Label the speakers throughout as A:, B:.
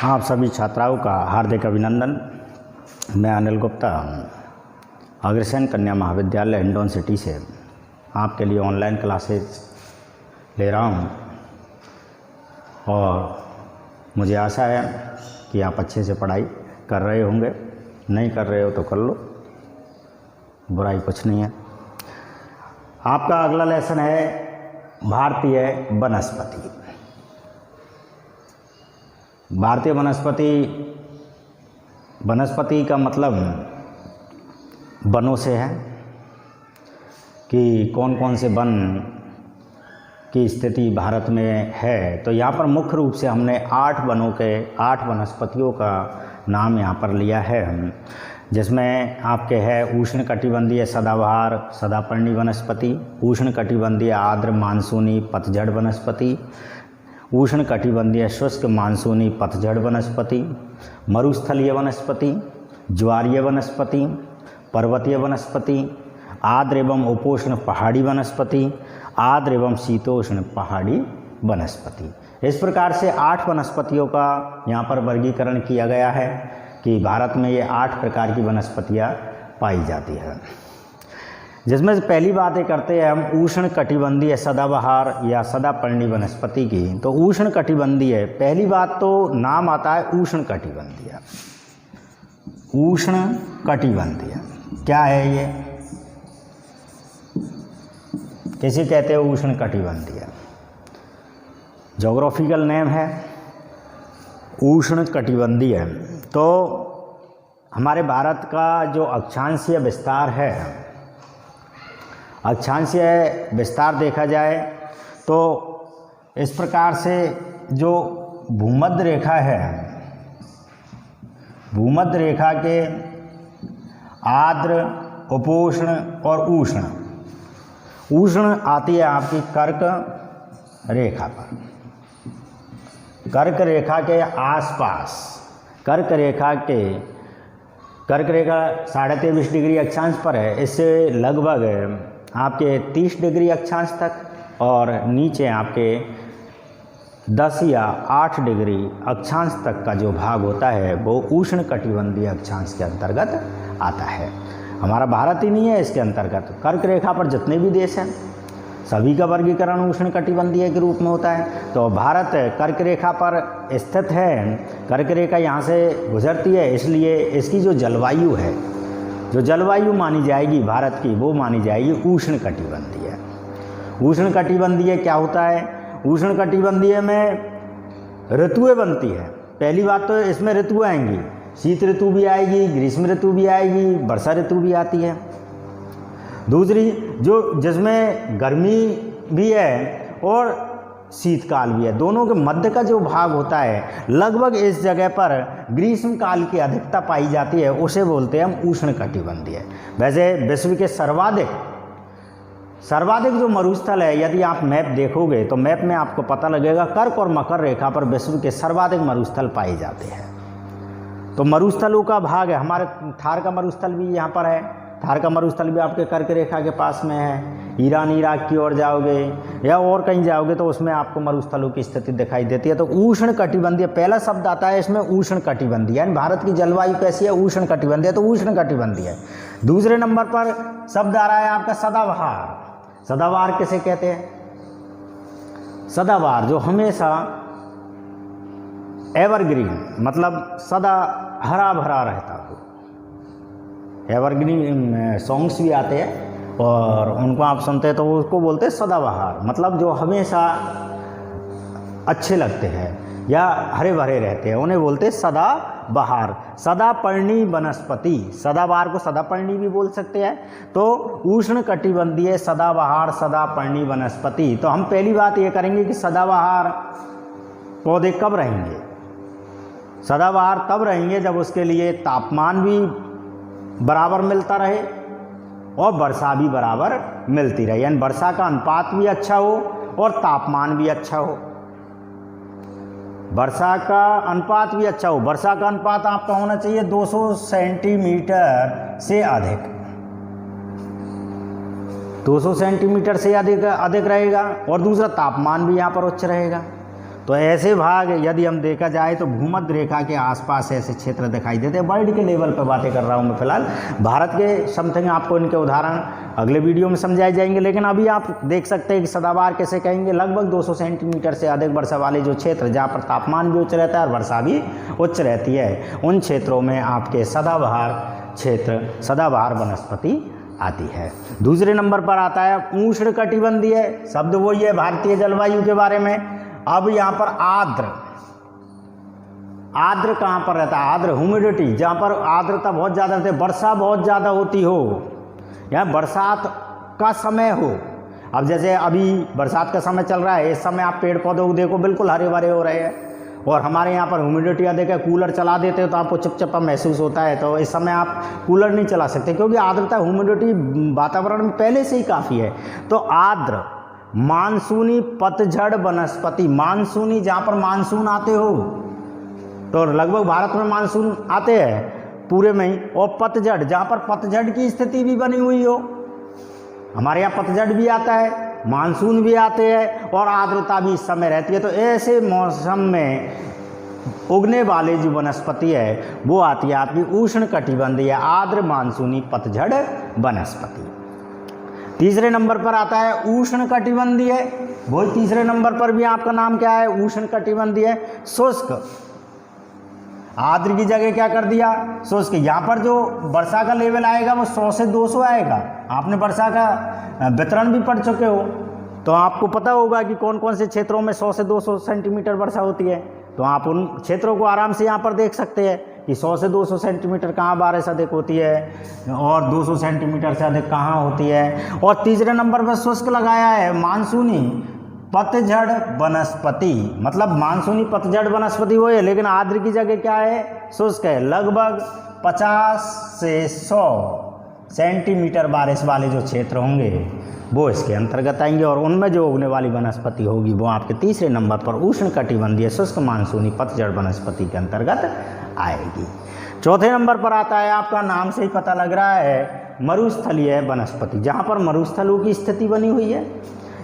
A: आप सभी छात्राओं का हार्दिक अभिनंदन। मैं अनिल गुप्ता अग्रसेन कन्या महाविद्यालय हिंडौन सिटी से आपके लिए ऑनलाइन क्लासेस ले रहा हूं और मुझे आशा है कि आप अच्छे से पढ़ाई कर रहे होंगे। नहीं कर रहे हो तो कर लो, बुराई कुछ नहीं है। आपका अगला लेसन है भारतीय वनस्पति। भारतीय वनस्पति का मतलब वनों से है कि कौन कौन से वन की स्थिति भारत में है। तो यहाँ पर मुख्य रूप से हमने 8 वनस्पतियों का नाम यहाँ पर लिया है, जिसमें आपके है उष्णकटिबंधीय सदाबहार सदापर्णी वनस्पति, उष्णकटिबंधीय आर्द्र मानसूनी पतझड़ वनस्पति, उष्णकटिबंधीय शुष्क मानसूनी पतझड़ वनस्पति, मरुस्थलीय वनस्पति, ज्वारीय वनस्पति, पर्वतीय वनस्पति, आर्द्र एवं उपोष्ण पहाड़ी वनस्पति, आर्द्र एवं शीतोष्ण पहाड़ी वनस्पति। इस प्रकार से 8 वनस्पतियों का यहाँ पर वर्गीकरण किया गया है कि भारत में ये 8 प्रकार की वनस्पतियाँ पाई जाती हैं, जिसमें से पहली बात ये करते हैं हम उष्णकटिबंधीय सदाबहार या सदापर्णी वनस्पति की। तो उष्णकटिबंधीय, पहली बात तो नाम आता है उष्णकटिबंधीय। उष्णकटिबंधीय क्या है ये, किसे कहते हैं उष्णकटिबंधीय? ज्योग्राफिकल नेम है उष्णकटिबंधीय। तो हमारे भारत का जो अक्षांशीय विस्तार है, अक्षांशीय विस्तार देखा जाए तो इस प्रकार से जो भूमध्य रेखा है, भूमध्य रेखा के आर्द्र उपोष्ण और उष्ण, उष्ण आती है आपकी कर्क रेखा पर, कर्क रेखा के आसपास, कर्क रेखा 23.5 डिग्री अक्षांश पर है, इससे लगभग आपके 30 डिग्री अक्षांश तक, और नीचे आपके 10 या 8 डिग्री अक्षांश तक का जो भाग होता है वो उष्णकटिबंधीय अक्षांश के अंतर्गत आता है। हमारा भारत ही नहीं है इसके अंतर्गत। कर्क रेखा पर जितने भी देश हैं सभी का वर्गीकरण उष्णकटिबंधीय के रूप में होता है। तो भारत कर्क रेखा पर स्थित है, कर्क रेखा यहाँ से गुजरती है, इसलिए इसकी जो जलवायु है, जो जलवायु मानी जाएगी भारत की, वो मानी जाएगी उष्णकटिबंधीय। उष्णकटिबंधीय क्या होता है? उष्णकटिबंधीय में ऋतुएं बनती है। पहली बात तो इसमें ऋतुएं आएंगी, शीत ऋतु भी आएगी, ग्रीष्म ऋतु भी आएगी, वर्षा ऋतु भी आती है। दूसरी जो जिसमें गर्मी भी है और शीतकाल भी है, दोनों के मध्य का जो भाग होता है, लगभग इस जगह पर ग्रीष्म काल की अधिकता पाई जाती है, उसे बोलते हैं हम उष्णकटिबंधीय। वैसे विश्व के सर्वाधिक जो मरुस्थल है, यदि आप मैप देखोगे तो मैप में आपको पता लगेगा कर्क और मकर रेखा पर विश्व के सर्वाधिक मरुस्थल पाए जाते हैं। तो मरुस्थलों का भाग है, हमारे थार का मरुस्थल भी यहाँ पर है, थार का मरुस्थल भी आपके कर्क रेखा के पास में है। ईरान इराक की ओर जाओगे या और कहीं जाओगे तो उसमें आपको मरुस्थलों की स्थिति दिखाई देती है। तो उष्णकटिबंधीय पहला शब्द आता है इसमें, उष्णकटिबंधीय, यानी भारत की जलवायु कैसी है? उष्णकटिबंधीय, तो उष्णकटिबंधीय। दूसरे नंबर पर शब्द आ रहा है आपका सदाबहार। सदाबहार किसे कहते हैं? सदाबहार जो हमेशा एवरग्रीन, मतलब सदा हरा भरा रहता हो। एवरग्रीन सॉन्ग्स भी आते हैं और उनको आप सुनते हैं तो उसको बोलते हैं सदाबहार, मतलब जो हमेशा अच्छे लगते हैं या हरे भरे रहते हैं, उन्हें बोलते हैं सदाबहार। सदापर्णी वनस्पति, सदाबहार को सदापर्णी भी बोल सकते हैं। तो उष्णकटिबंधीय सदाबहार सदापर्णी वनस्पति। तो हम पहली बात ये करेंगे कि सदाबहार पौधे कब रहेंगे? सदाबहार तब रहेंगे जब उसके लिए तापमान भी बराबर मिलता रहे और वर्षा भी बराबर मिलती रहे, यानी वर्षा का अनुपात भी अच्छा हो और तापमान भी अच्छा हो। वर्षा का अनुपात भी अच्छा हो। वर्षा का अनुपात आपका होना चाहिए 200 सेंटीमीटर से अधिक, 200 सेंटीमीटर से अधिक रहेगा, और दूसरा तापमान भी यहाँ पर उच्च रहेगा। तो तो ऐसे भाग यदि हम देखा जाए तो भूमध्य रेखा के आसपास ऐसे क्षेत्र दिखाई देते हैं। वर्ल्ड के लेवल पर बातें कर रहा हूँ मैं फिलहाल, भारत के समथिंग आपको इनके उदाहरण अगले वीडियो में समझाए जाएंगे। लेकिन अभी आप देख सकते हैं कि सदाबहार कैसे कहेंगे, लगभग 200 सेंटीमीटर से अधिक वर्षा वाले जो क्षेत्र जहाँ पर तापमान भी उच्च रहता है और वर्षा भी उच्च रहती है, उन क्षेत्रों में आपके सदाबहार क्षेत्र, सदाबहार वनस्पति आती है। दूसरे नंबर पर आता है उष्णकटिबंधीय, शब्द वही है भारतीय जलवायु के बारे में। अब यहाँ पर आर्द्र, आर्द्र कहाँ पर रहता है? आर्द्र ह्यूमिडिटी, जहाँ पर आर्द्रता बहुत ज़्यादा रहती है, वर्षा बहुत ज़्यादा होती हो, या बरसात का समय हो। अब जैसे अभी बरसात का समय चल रहा है, इस समय आप पेड़ पौधों को देखो बिल्कुल हरे भरे हो रहे हैं, और हमारे यहाँ पर ह्यूमिडिटी अधिक है, कूलर चला देते हो तो आपको चिपचिपा महसूस होता है। तो इस समय आप कूलर नहीं चला सकते क्योंकि आर्द्रता ह्यूमिडिटी वातावरण में पहले से ही काफ़ी है। तो आर्द्र मानसूनी पतझड़ वनस्पति, मानसूनी जहाँ पर मानसून आते हो, तो लगभग भारत में मानसून आते हैं पूरे में ही, और पतझड़ जहाँ पर पतझड़ की स्थिति भी बनी हुई हो, हमारे यहाँ पतझड़ भी आता है, मानसून भी आते हैं और आर्द्रता भी इस समय रहती है। तो ऐसे मौसम में उगने वाले जो वनस्पति है वो आती है आपकी उष्णकटिबंधीय आर्द्र मानसूनी पतझड़ वनस्पति। तीसरे नंबर पर आता है उष्णकटिबंधीय, वही तीसरे नंबर पर भी आपका नाम क्या है? उष्णकटिबंधीय शुष्क। आर्द्र की जगह क्या कर दिया? शुष्क। यहाँ पर जो वर्षा का लेवल आएगा वो 100 से 200 आएगा। आपने वर्षा का वितरण भी पढ़ चुके हो, तो आपको पता होगा कि कौन कौन से क्षेत्रों में 100 से 200 सेंटीमीटर वर्षा होती है। तो आप उन क्षेत्रों को आराम से यहाँ पर देख सकते हैं कि 100 से 200 सेंटीमीटर कहाँ बारिश अधिक होती है और 200 सेंटीमीटर से अधिक कहाँ होती है। और तीसरे नंबर पर शुष्क लगाया है मानसूनी पतझड़ वनस्पति, मतलब मानसूनी पतझड़ वनस्पति वो है, लेकिन आर्द्र की जगह क्या है? शुष्क है। लगभग 50 से 100 सेंटीमीटर बारिश वाले जो क्षेत्र होंगे वो इसके अंतर्गत आएंगे, और उनमें जो उगने वाली वनस्पति होगी वो आपके तीसरे नंबर पर उष्णकटिबंधीय शुष्क मानसूनी पतझड़ वनस्पति के अंतर्गत आएगी। चौथे नंबर पर आता है, आपका नाम से ही पता लग रहा है, मरुस्थलीय वनस्पति, जहाँ पर मरुस्थलों की स्थिति बनी हुई है,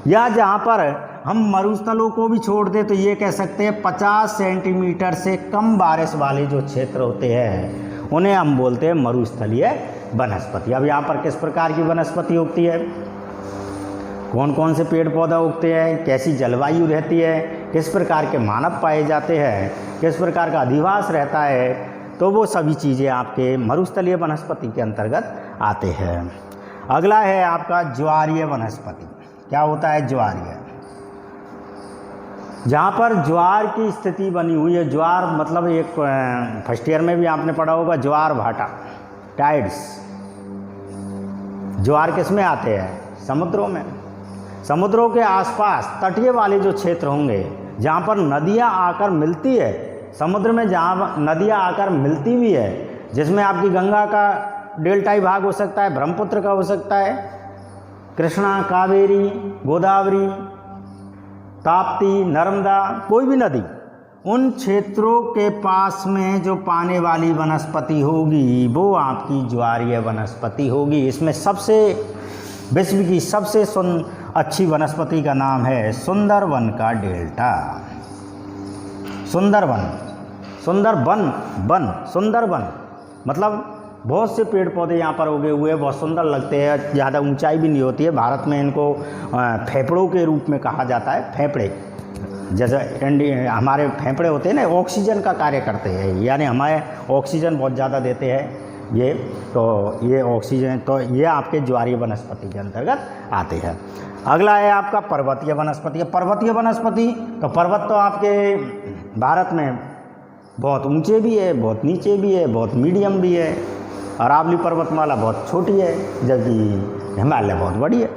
A: या जहाँ पर हम मरुस्थलों को भी छोड़ दें तो ये कह सकते हैं 50 सेंटीमीटर से कम बारिश वाले जो क्षेत्र होते हैं उन्हें हम बोलते हैं मरुस्थलीय वनस्पति। अब यहाँ पर किस प्रकार की वनस्पति उगती है, कौन कौन से पेड़ पौधा उगते हैं, कैसी जलवायु रहती है, किस प्रकार के मानव पाए जाते हैं, किस प्रकार का अधिवास रहता है, तो वो सभी चीज़ें आपके मरुस्थलीय वनस्पति के अंतर्गत आते हैं। अगला है आपका ज्वारीय वनस्पति। क्या होता है ज्वारीय? जहाँ पर ज्वार की स्थिति बनी हुई है, ज्वार मतलब एक फर्स्ट ईयर में भी आपने पढ़ा होगा ज्वार भाटा, टाइड्स। ज्वार किस में आते हैं? समुद्रों में। समुद्रों के आसपास तटीय वाले जो क्षेत्र होंगे जहाँ पर नदियाँ आकर मिलती है, समुद्र में जहाँ नदियाँ आकर मिलती भी है, जिसमें आपकी गंगा का डेल्टाई भाग हो सकता है, ब्रह्मपुत्र का हो सकता है, कृष्णा, कावेरी, गोदावरी, ताप्ती, नर्मदा, कोई भी नदी, उन क्षेत्रों के पास में जो पाने वाली वनस्पति होगी वो आपकी ज्वारीय वनस्पति होगी। इसमें सबसे विश्व की सबसे अच्छी वनस्पति का नाम है सुंदरवन का डेल्टा। सुंदरवन, सुंदरवन मतलब बहुत से पेड़ पौधे यहाँ पर उगे हुए, बहुत सुंदर लगते हैं, ज़्यादा ऊंचाई भी नहीं होती है। भारत में इनको फेफड़ों के रूप में कहा जाता है। फेफड़े, जैसे हमारे फेफड़े होते हैं ना, ऑक्सीजन का कार्य करते हैं, यानी हमें ऑक्सीजन बहुत ज़्यादा देते हैं ये, तो ये ऑक्सीजन, तो ये आपके ज्वारीय वनस्पति के अंतर्गत आते हैं। अगला है आपका पर्वतीय वनस्पति। पर्वतीय वनस्पति, तो पर्वत तो आपके भारत में बहुत ऊंचे भी है, बहुत नीचे भी है, बहुत मीडियम भी है। अरावली पर्वतमाला बहुत छोटी है जबकि हिमालय बहुत बड़ी है।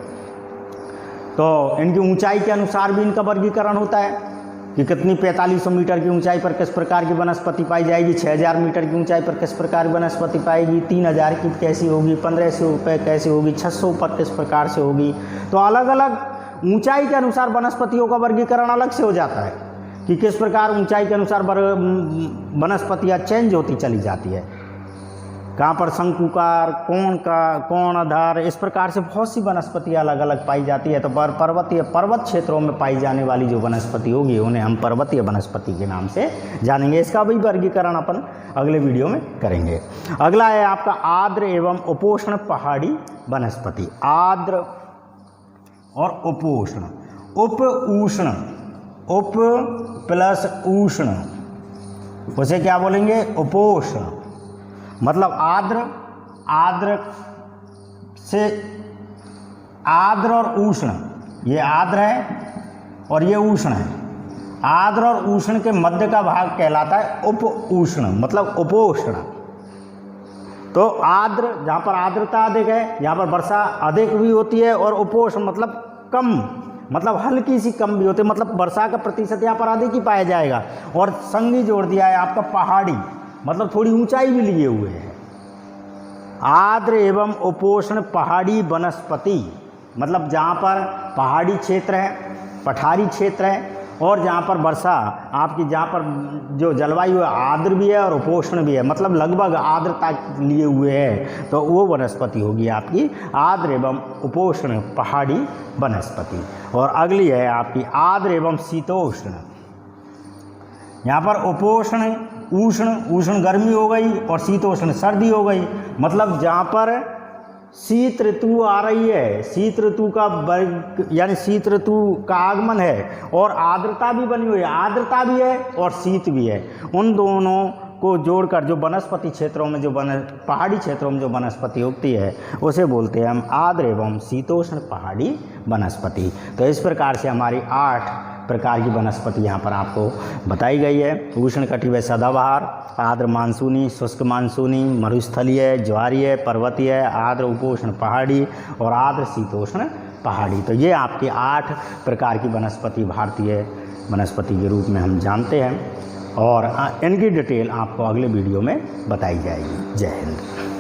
A: तो इनकी ऊंचाई के अनुसार भी इनका वर्गीकरण होता है कि कितनी 4500 मीटर की ऊंचाई पर किस प्रकार की वनस्पति पाई जाएगी, 6000 मीटर की ऊंचाई पर किस प्रकार की वनस्पति पाएगी, 3000 की कैसी होगी, 1500 पर कैसी होगी, 600 पर किस प्रकार से होगी। तो अलग अलग ऊंचाई के अनुसार वनस्पतियों का वर्गीकरण अलग से हो जाता है कि किस प्रकार ऊंचाई के अनुसार वनस्पतियाँ चेंज होती चली जाती है। कहाँ पर शंकुकार, कोणाधार, इस प्रकार से बहुत सी वनस्पति अलग अलग पाई जाती है। तो पर्वत क्षेत्रों में पाई जाने वाली जो वनस्पति होगी उन्हें हम पर्वतीय वनस्पति के नाम से जानेंगे। इसका भी वर्गीकरण अपन अगले वीडियो में करेंगे। अगला है आपका आर्द्र एवं उपोष्ण पहाड़ी वनस्पति। आर्द्र और उपोष्ण, उप उष्ण, उप प्लस उष्ण, उसे क्या बोलेंगे? उपोष्ण। मतलब आर्द्र, आर्द्र से आर्द्र और उष्ण, ये आर्द्र है और ये उष्ण है। आर्द्र और उष्ण के मध्य का भाग कहलाता है उप उष्ण, मतलब उपोष्ण। तो आर्द्र, जहाँ पर आर्द्रता अधिक है, यहाँ पर वर्षा अधिक भी होती है, और उपोष्ण मतलब कम, मतलब हल्की सी कम भी होती है, मतलब वर्षा का प्रतिशत यहाँ पर अधिक ही पाया जाएगा। और संगी जोड़ दिया है आपका पहाड़ी, मतलब थोड़ी ऊंचाई भी लिए हुए है। आर्द्र एवं उपोष्ण पहाड़ी वनस्पति, मतलब जहाँ पर पहाड़ी क्षेत्र है, पठारी क्षेत्र है, और जहाँ पर वर्षा आपकी, जहाँ पर जो जलवायु है आर्द्र भी है और उपोष्ण भी है, मतलब लगभग आर्द्रता लिए हुए है, तो वो वनस्पति होगी आपकी आर्द्र एवं उपोष्ण पहाड़ी वनस्पति। और अगली है आपकी आर्द्र एवं शीतोष्ण। यहाँ पर उपोष्ण, उष्ण, उष्ण गर्मी हो गई और शीतोष्ण सर्दी हो गई, मतलब जहाँ पर शीत ऋतु आ रही है, शीत ऋतु का वर्ग यानी शीत ऋतु का आगमन है, और आर्द्रता भी बनी हुई है, आर्द्रता भी है और शीत भी है। उन दोनों को जोड़कर जो वनस्पति क्षेत्रों में, जो पहाड़ी क्षेत्रों में जो वनस्पति उगती है उसे बोलते हैं हम आर्द्र एवं शीतोष्ण पहाड़ी वनस्पति। तो इस प्रकार से हमारी 8 प्रकार की वनस्पति यहाँ पर आपको बताई गई है। उष्णकटिबंधीय सदाबहार, आर्द्र मानसूनी, शुष्क मानसूनी, मरुस्थलीय, ज्वारीय, पर्वतीय, आर्द्र उपोष्ण पहाड़ी और आर्द्र शीतोष्ण पहाड़ी। तो ये आपकी 8 प्रकार की वनस्पति भारतीय वनस्पति के रूप में हम जानते हैं, और इनकी डिटेल आपको अगले वीडियो में बताई जाएगी। जय हिंद।